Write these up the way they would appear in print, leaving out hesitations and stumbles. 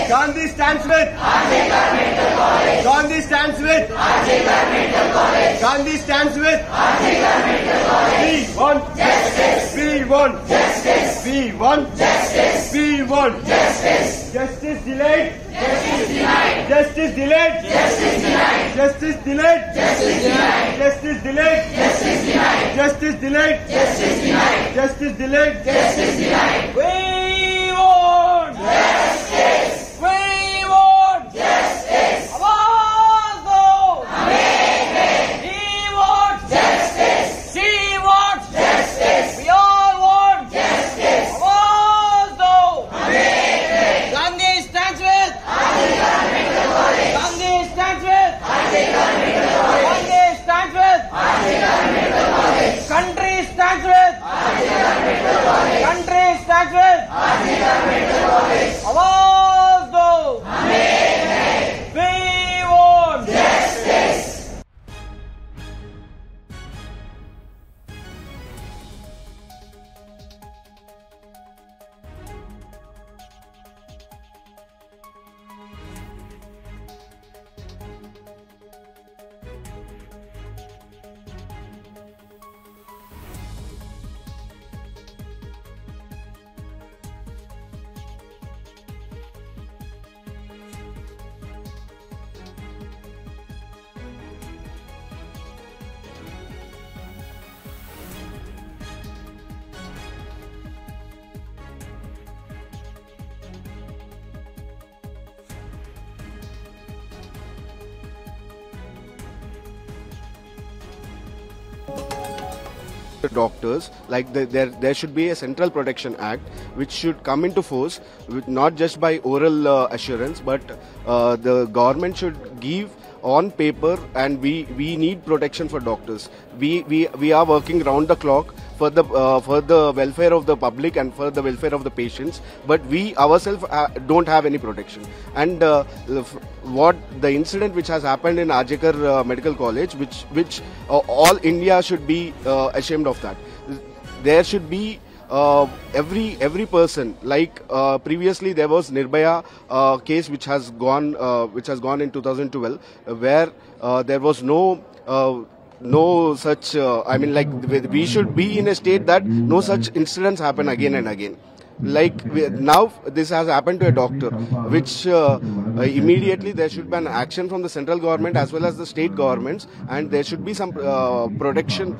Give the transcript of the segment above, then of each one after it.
Gandhi stands with Gandhi stands with Gandhi stands with We want justice. We want justice. We want justice. We want justice. Justice delayed. Justice denied. Justice delayed. Justice denied. Justice delayed. Justice denied. Justice delayed. Justice denied. Justice delayed. Justice denied. Justice delayed. Justice denied. We want justice. We want justice. आवाज दो. We want justice. She wants justice. We all want justice. आवाज दो. Gandhi stands with Gandhi stands with Gandhi stands with Country stands with Country stands with आवाज दो. We want justice. Doctors, like there should be a Central Protection Act which should come into force with not just by oral assurance, but the government should give on paper, and we need protection for doctors. We are working round the clock for the welfare of the public and for the welfare of the patients, but we ourselves don't have any protection. And what the incident which has happened in Arjekar Medical College, which all India should be ashamed of that. There should be every person, like previously there was Nirbhaya case which has gone in 2012, where there was no such we should be in a state that no such incidents happen again and again. Like now this has happened to a doctor, which immediately there should be an action from the central government as well as the state governments, and there should be some protection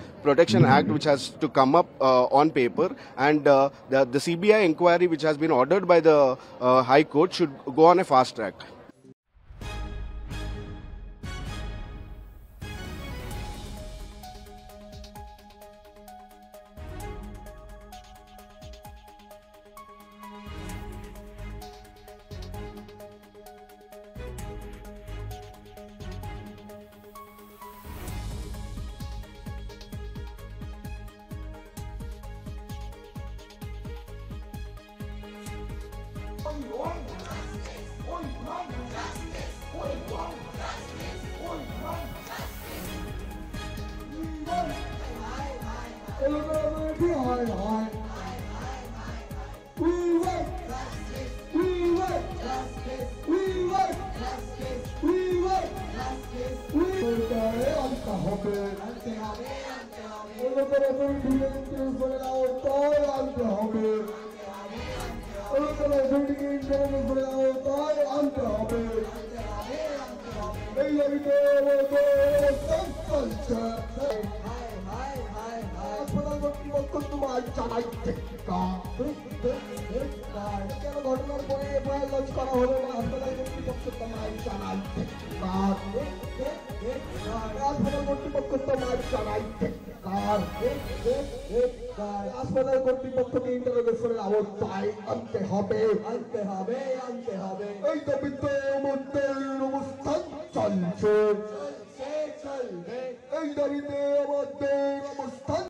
act which has to come up on paper, and the CBI inquiry which has been ordered by the High Court should go on a fast track. হাসপাতাল কর্তৃপক্ষকে ইন্টারোগেশনের আওতায় আনতে হবে এই দাবিতে আমাদের অবস্থান চলছে এই দাবিতে আমাদের অবস্থান